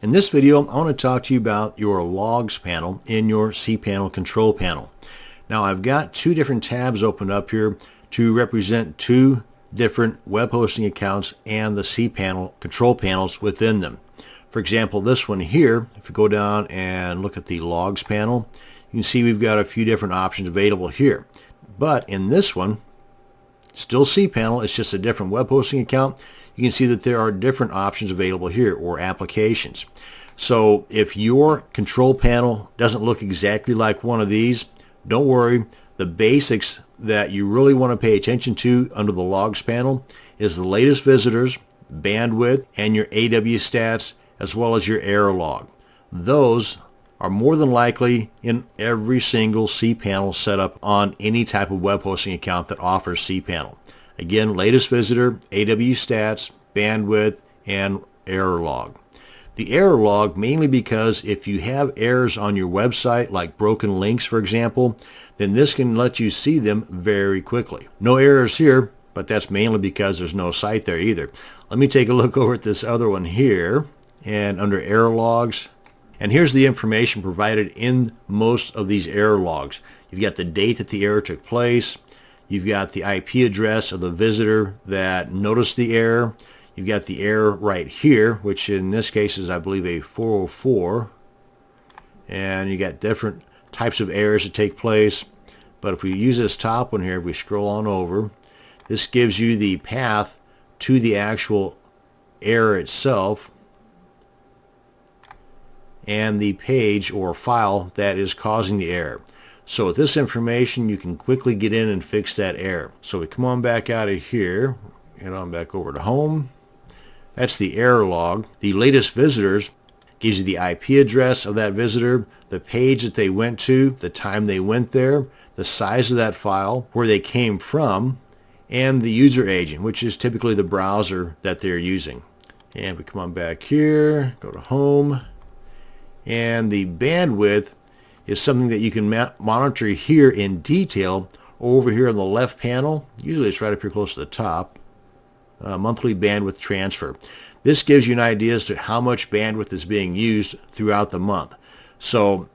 In this video, I want to talk to you about your logs panel in your cPanel control panel. Now I've got two different tabs opened up here to represent two different web hosting accounts and the cPanel control panels within them. For example, this one here, if you go down and look at the logs panel, you can see we've got a few different options available here. But in this one, still cPanel, it's just a different web hosting account. You can see that there are different options available here, or applications. So if your control panel doesn't look exactly like one of these, don't worry. The basics that you really want to pay attention to under the logs panel is the latest visitors, bandwidth, and your AW stats, as well as your error log. Those are more than likely in every single cPanel setup on any type of web hosting account that offers cPanel. Again, latest visitor, AW stats, bandwidth, and error log. The error log mainly because if you have errors on your website, like broken links for example, then this can let you see them very quickly. No errors here, but that's mainly because there's no site there either. Let me take a look over at this other one here, and under error logs, and here's the information provided in most of these error logs. You've got the date that the error took place. You've got the IP address of the visitor that noticed the error. You've got the error right here, which in this case is, I believe, a 404. And you got different types of errors that take place. But if we use this top one here, if we scroll on over, this gives you the path to the actual error itself and the page or file that is causing the error. So with this information, you can quickly get in and fix that error. So we come on back out of here, head on back over to home. That's the error log. The latest visitors gives you the IP address of that visitor, the page that they went to, the time they went there, the size of that file, where they came from, and the user agent, which is typically the browser that they're using. And we come on back here, go to home, and the bandwidth is something that you can monitor here in detail over here on the left panel. Usually it's right up here close to the top. Monthly bandwidth transfer. This gives you an idea as to how much bandwidth is being used throughout the month. So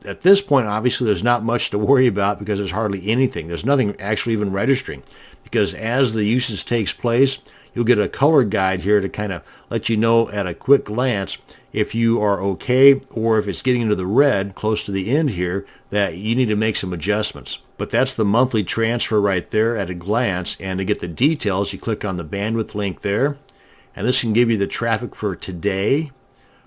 at this point, obviously, there's not much to worry about because there's hardly anything. There's nothing actually even registering, because as the usage takes place, you'll get a color guide here to kind of let you know at a quick glance if you are okay, or if it's getting into the red close to the end here, that you need to make some adjustments. But that's the monthly transfer right there at a glance. And to get the details, you click on the bandwidth link there, and this can give you the traffic for today,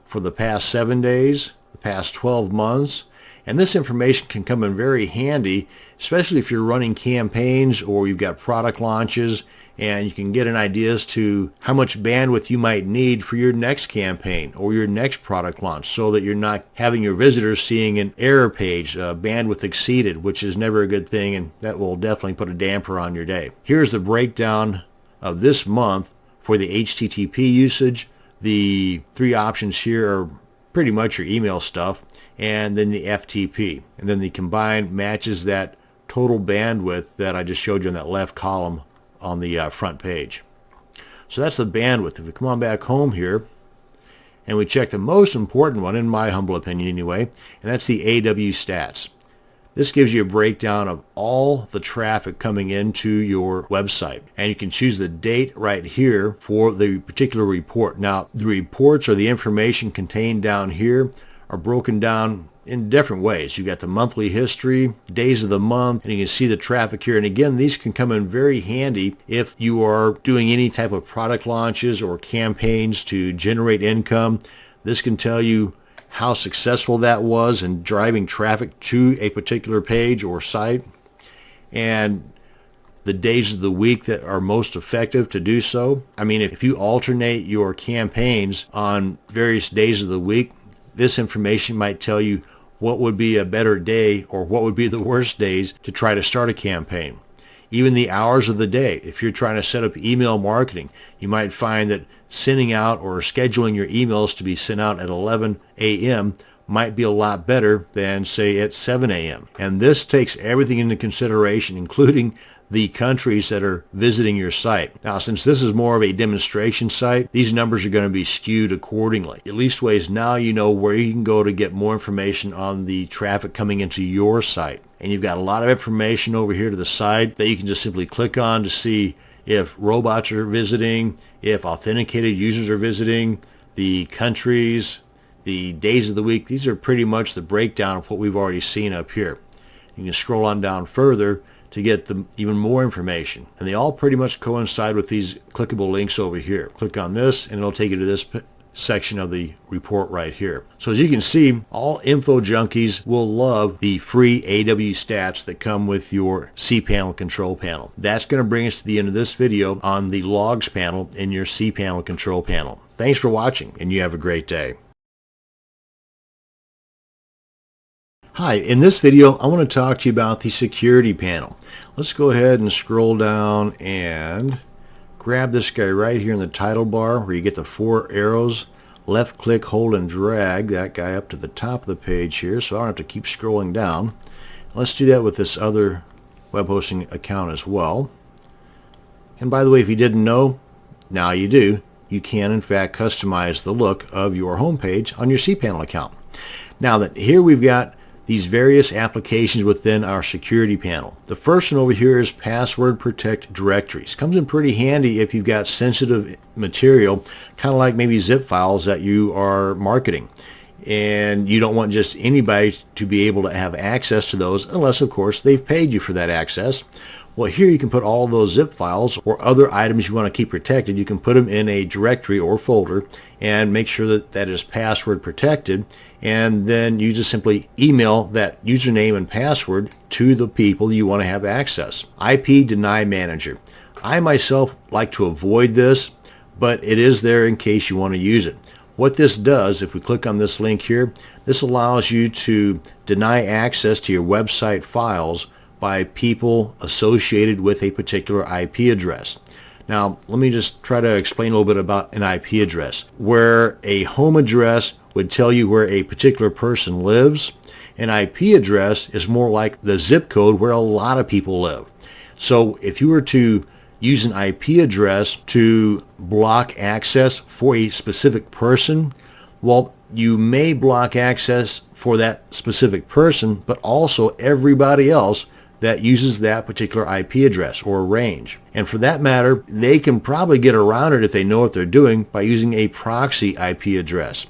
for the past 7 days, the past 12 months. And this information can come in very handy, especially if you're running campaigns or you've got product launches, and you can get an idea as to how much bandwidth you might need for your next campaign or your next product launch, so that you're not having your visitors seeing an error page, bandwidth exceeded, which is never a good thing, and that will definitely put a damper on your day. Here's the breakdown of this month for the HTTP usage. The three options here are pretty much your email stuff, and then the FTP. And then the combined matches that total bandwidth that I just showed you in that left column on the front page. So that's the bandwidth. If we come on back home here and we check the most important one, in my humble opinion anyway, and that's the AW stats. This gives you a breakdown of all the traffic coming into your website, and you can choose the date right here for the particular report. Now, the reports or the information contained down here are broken down in different ways. You've got the monthly history, days of the month, and you can see the traffic here. And again, these can come in very handy if you are doing any type of product launches or campaigns to generate income. This can tell you how successful that was in driving traffic to a particular page or site, and the days of the week that are most effective to do so. I mean, if you alternate your campaigns on various days of the week, this information might tell you what would be a better day or what would be the worst days to try to start a campaign. Even the hours of the day. If you're trying to set up email marketing, you might find that sending out or scheduling your emails to be sent out at 11 a.m. might be a lot better than, say, at 7 a.m. And this takes everything into consideration, including the countries that are visiting your site. Now, since this is more of a demonstration site, these numbers are going to be skewed accordingly. At least ways now you know where you can go to get more information on the traffic coming into your site. And you've got a lot of information over here to the side that you can just simply click on to see if robots are visiting, if authenticated users are visiting, the countries, the days of the week. These are pretty much the breakdown of what we've already seen up here. You can scroll on down further to get even more information. And they all pretty much coincide with these clickable links over here. Click on this and it'll take you to this section of the report right here. So as you can see, all info junkies will love the free AW stats that come with your cPanel control panel. That's going to bring us to the end of this video on the logs panel in your cPanel control panel. Thanks for watching and you have a great day. Hi, in this video I want to talk to you about the security panel. Let's go ahead and scroll down and grab this guy right here in the title bar where you get the 4 arrows. Left click, hold, and drag that guy up to the top of the page here so I don't have to keep scrolling down. Let's do that with this other web hosting account as well. And by the way, if you didn't know, now you do. You can in fact customize the look of your home page on your cPanel account. Now that here we've got these various applications within our security panel. The first one over here is password protect directories. Comes in pretty handy if you've got sensitive material, kind of like maybe zip files that you are marketing. And you don't want just anybody to be able to have access to those unless, of course, they've paid you for that access. Well, here you can put all of those zip files or other items you want to keep protected. You can put them in a directory or folder and make sure that that is password protected. And then you just simply email that username and password to the people you want to have access. IP Deny Manager. I myself like to avoid this, but it is there in case you want to use it. What this does, if we click on this link here, this allows you to deny access to your website files by people associated with a particular IP address. Now, let me just try to explain a little bit about an IP address. Where a home address would tell you where a particular person lives, an IP address is more like the zip code where a lot of people live. So if you were to use an IP address to block access for a specific person, well, you may block access for that specific person, but also everybody else that uses that particular IP address or range. And for that matter, they can probably get around it if they know what they're doing by using a proxy IP address.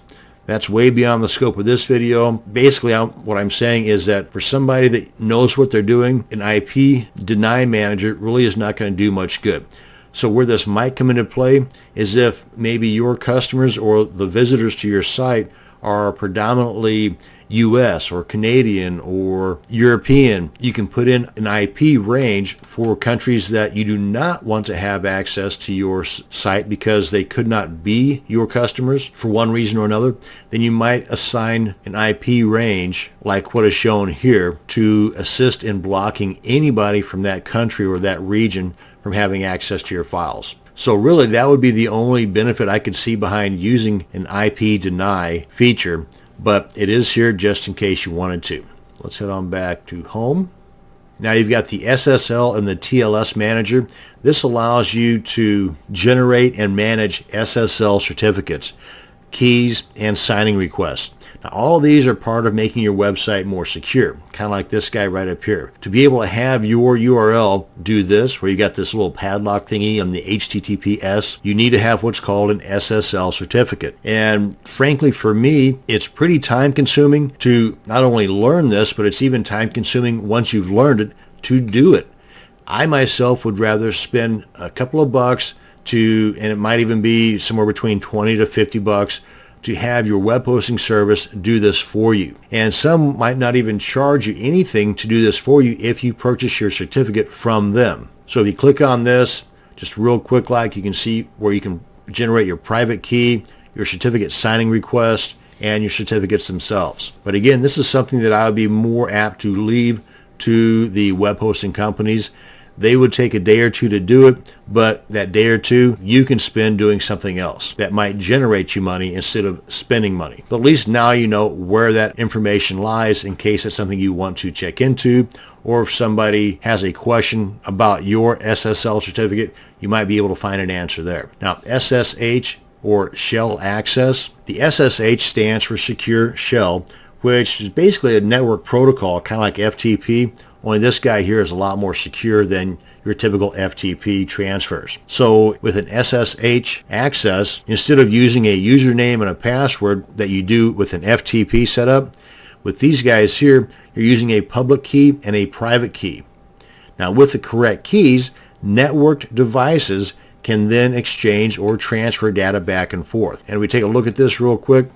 That's way beyond the scope of this video. Basically, what I'm saying is that for somebody that knows what they're doing, an IP deny manager really is not going to do much good. So where this might come into play is if maybe your customers or the visitors to your site are predominantly US or Canadian or European, you can put in an IP range for countries that you do not want to have access to your site because they could not be your customers for one reason or another. Then you might assign an IP range like what is shown here to assist in blocking anybody from that country or that region from having access to your files. So really that would be the only benefit I could see behind using an IP deny feature, but it is here just in case you wanted to. Let's head on back to home. Now you've got the SSL and the TLS manager. This allows you to generate and manage SSL certificates, keys, and signing requests. Now all of these are part of making your website more secure, kind of like this guy right up here. To be able to have your URL do this, where you got this little padlock thingy on the HTTPS, you need to have what's called an SSL certificate. And frankly, for me, it's pretty time consuming to not only learn this, but it's even time consuming once you've learned it to do it. I myself would rather spend a couple of bucks and it might even be somewhere between 20 to 50 bucks to have your web hosting service do this for you. And some might not even charge you anything to do this for you if you purchase your certificate from them. So if you click on this, just real quick, like you can see where you can generate your private key, your certificate signing request, and your certificates themselves. But again, this is something that I would be more apt to leave to the web hosting companies. They would take a day or two to do it, but that day or two you can spend doing something else that might generate you money instead of spending money. But at least now you know where that information lies in case it's something you want to check into, or if somebody has a question about your SSL certificate, you might be able to find an answer there. Now, SSH or shell access. The SSH stands for Secure Shell, which is basically a network protocol, kind of like FTP, only this guy here is a lot more secure than your typical FTP transfers. So with an SSH access, instead of using a username and a password that you do with an FTP setup, with these guys here, you're using a public key and a private key. Now with the correct keys, networked devices can then exchange or transfer data back and forth. And we take a look at this real quick.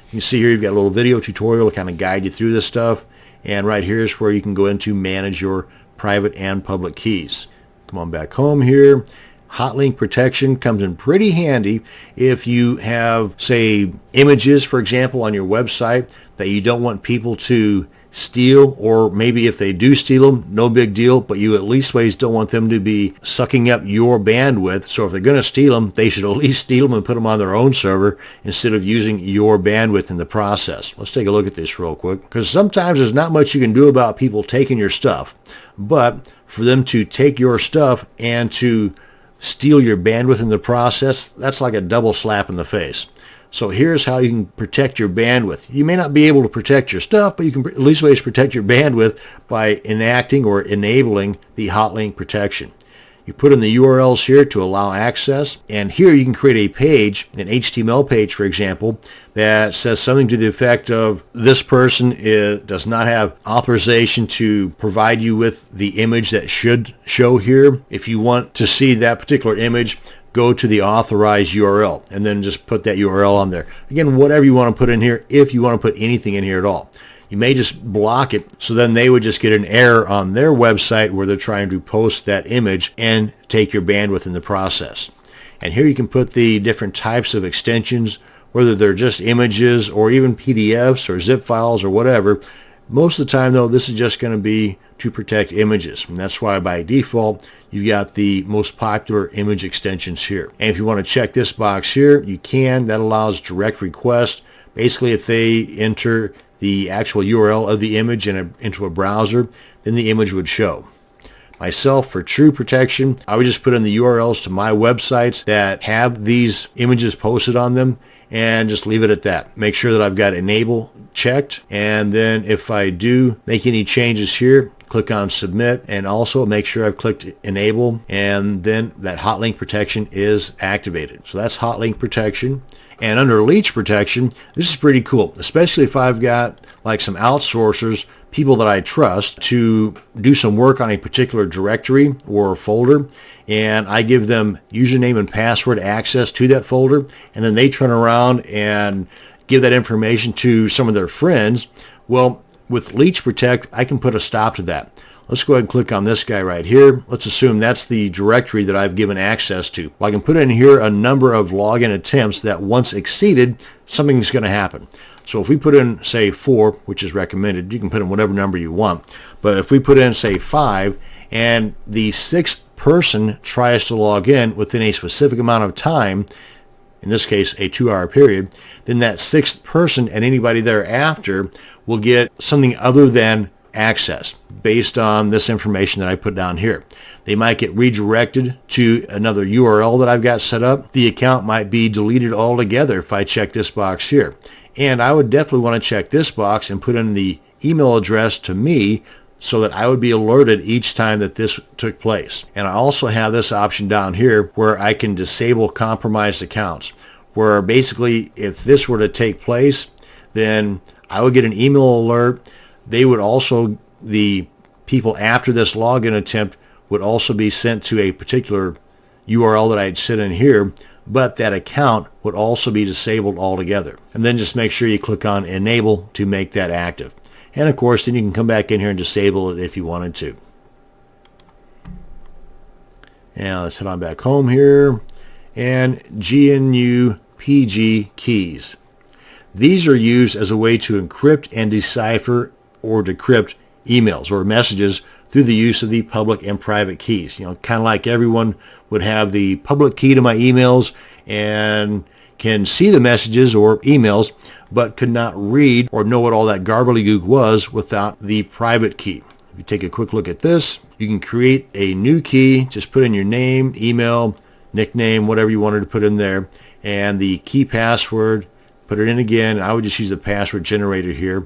You can see here you've got a little video tutorial to kind of guide you through this stuff. And right here is where you can go into manage your private and public keys. Come on back home here. Hotlink protection comes in pretty handy if you have, say, images, for example, on your website that you don't want people to steal, or maybe if they do steal them, no big deal, but you at least ways don't want them to be sucking up your bandwidth. So if they're going to steal them, they should at least steal them and put them on their own server instead of using your bandwidth in the process. Let's take a look at this real quick, because sometimes there's not much you can do about people taking your stuff, but for them to take your stuff and to steal your bandwidth in the process, that's like a double slap in the face. So here's how you can protect your bandwidth. You may not be able to protect your stuff, but you can at least ways protect your bandwidth by enacting or enabling the hotlink protection. You put in the URLs here to allow access, and here you can create a page, an HTML page, for example, that says something to the effect of this person does not have authorization to provide you with the image that should show here. If you want to see that particular image, go to the authorized URL and then just put that URL on there. Again, whatever you want to put in here, if you want to put anything in here at all. You may just block it, so then they would just get an error on their website where they're trying to post that image and take your bandwidth in the process. And here you can put the different types of extensions, whether they're just images or even PDFs or zip files or whatever. Most of the time, though, this is just going to be to protect images, and that's why by default you've got the most popular image extensions here. And if you want to check this box here, you can. That allows direct request. Basically, if they enter the actual URL of the image into a browser, then the image would show. Myself, for true protection, I would just put in the URLs to my websites that have these images posted on them and just leave it at that. Make sure that I've got enable checked, and then if I do make any changes here, click on submit, and also make sure I've clicked enable, and then that hotlink protection is activated. So that's hotlink protection. And under leech protection, this is pretty cool, especially if I've got like some outsourcers, people that I trust, to do some work on a particular directory or folder, and I give them username and password access to that folder, and then they turn around and give that information to some of their friends. Well, with Leech Protect, I can put a stop to that. Let's go ahead and click on this guy right here. Let's assume that's the directory that I've given access to. Well, I can put in here a number of login attempts that once exceeded, something's going to happen. So if we put in, say, 4, which is recommended, you can put in whatever number you want. But if we put in, say, 5, and the 6th person tries to log in within a specific amount of time, in this case a 2-hour period, then that 6th person and anybody thereafter will get something other than access based on this information that I put down here. They might get redirected to another URL that I've got set up. The account might be deleted altogether if I check this box here. And I would definitely want to check this box and put in the email address to me so that I would be alerted each time that this took place. And I also have this option down here where I can disable compromised accounts, where basically if this were to take place, then I would get an email alert. They would also, the people after this login attempt would also be sent to a particular URL that I'd set in here, but that account would also be disabled altogether. And then just make sure you click on enable to make that active. And of course, then you can come back in here and disable it if you wanted to. Now let's head on back home here. And GNU PG keys. These are used as a way to encrypt and decipher or decrypt emails or messages through the use of the public and private keys. You know, kind of like everyone would have the public key to my emails and can see the messages or emails, but could not read or know what all that gobbledygook was without the private key. If you take a quick look at this, you can create a new key. Just put in your name, email, nickname, whatever you wanted to put in there, and the key password. Put it in again. I would just use the password generator here.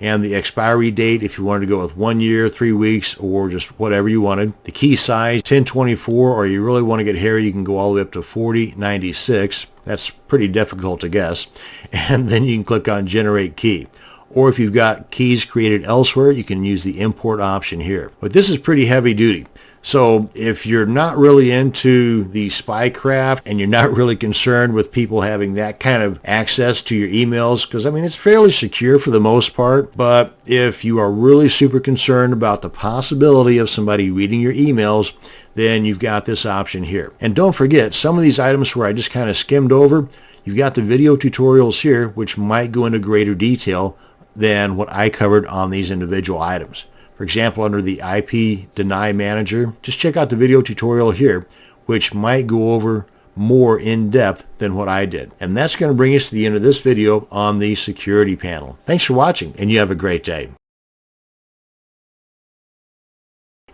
And the expiry date, if you wanted to go with 1 year, 3 weeks, or just whatever you wanted. The key size, 1024, or you really want to get hairy, you can go all the way up to 4096. That's pretty difficult to guess. And then you can click on Generate Key. Or if you've got keys created elsewhere, you can use the import option here. But this is pretty heavy duty. So if you're not really into the spycraft and you're not really concerned with people having that kind of access to your emails, because I mean it's fairly secure for the most part, but if you are really super concerned about the possibility of somebody reading your emails, then you've got this option here. And don't forget, some of these items where I just kind of skimmed over, you've got the video tutorials here which might go into greater detail than what I covered on these individual items. For example, under the IP Deny Manager, just check out the video tutorial here, which might go over more in depth than what I did. And that's going to bring us to the end of this video on the security panel. Thanks for watching, and you have a great day.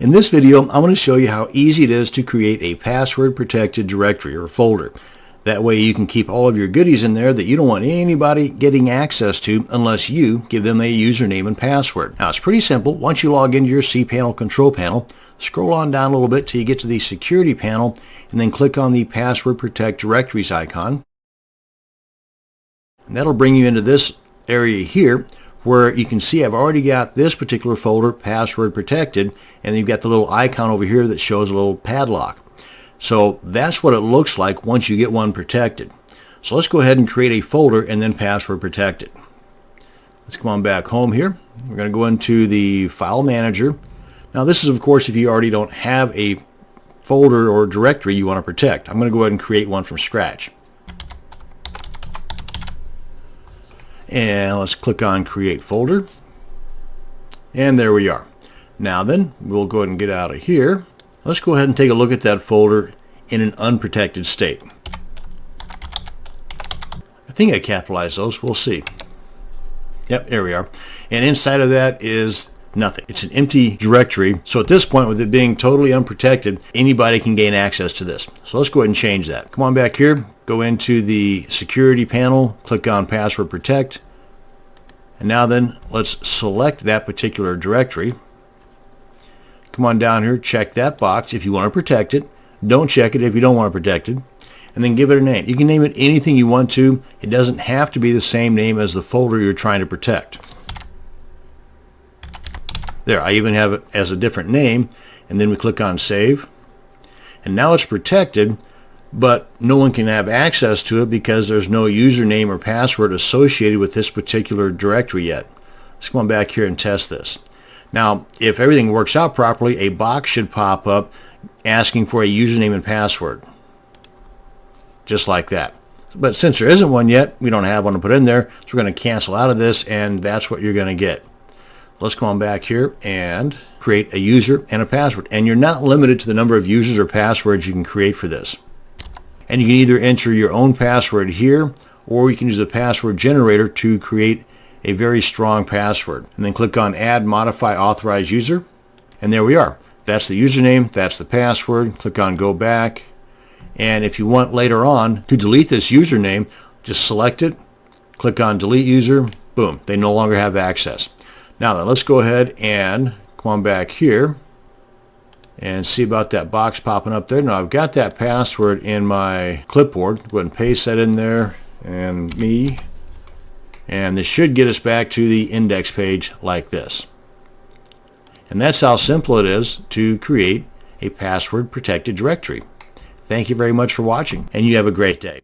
In this video, I want to show you how easy it is to create a password-protected directory or folder. That way you can keep all of your goodies in there that you don't want anybody getting access to unless you give them a username and password. Now it's pretty simple. Once you log into your cPanel control panel, scroll on down a little bit till you get to the security panel and then click on the password protect directories icon. And that'll bring you into this area here where you can see I've already got this particular folder password protected, and you've got the little icon over here that shows a little padlock. So that's what it looks like once you get one protected. So let's go ahead and create a folder and then password protect it. Let's come on back home here. We're going to go into the file manager. Now this is of course if you already don't have a folder or directory you want to protect. I'm going to go ahead and create one from scratch. And let's click on create folder. And there we are. Now then we'll go ahead and get out of here. Let's go ahead and take a look at that folder in an unprotected state. I think I capitalized those. We'll see. Yep, there we are. And inside of that is nothing. It's an empty directory. So at this point, with it being totally unprotected, anybody can gain access to this. So let's go ahead and change that. Come on back here. Go into the security panel. Click on password protect. And now then, let's select that particular directory. Come on down here, check that box if you want to protect it. Don't check it if you don't want to protect it. And then give it a name. You can name it anything you want to. It doesn't have to be the same name as the folder you're trying to protect. There, I even have it as a different name. And then we click on Save. And now it's protected, but no one can have access to it because there's no username or password associated with this particular directory yet. Let's come on back here and test this. Now, if everything works out properly, a box should pop up asking for a username and password. Just like that. But since there isn't one yet, we don't have one to put in there, so we're going to cancel out of this, and that's what you're going to get. Let's come on back here and create a user and a password. And you're not limited to the number of users or passwords you can create for this. And you can either enter your own password here, or you can use a password generator to create a very strong password. And then click on Add Modify Authorized User. And there we are. That's the username. That's the password. Click on Go Back. And if you want later on to delete this username, just select it. Click on Delete User. Boom. They no longer have access. Now then, let's go ahead and come on back here and see about that box popping up there. Now I've got that password in my clipboard. Go ahead and paste that in there. And me. And this should get us back to the index page like this. And that's how simple it is to create a password protected directory. Thank you very much for watching, and you have a great day.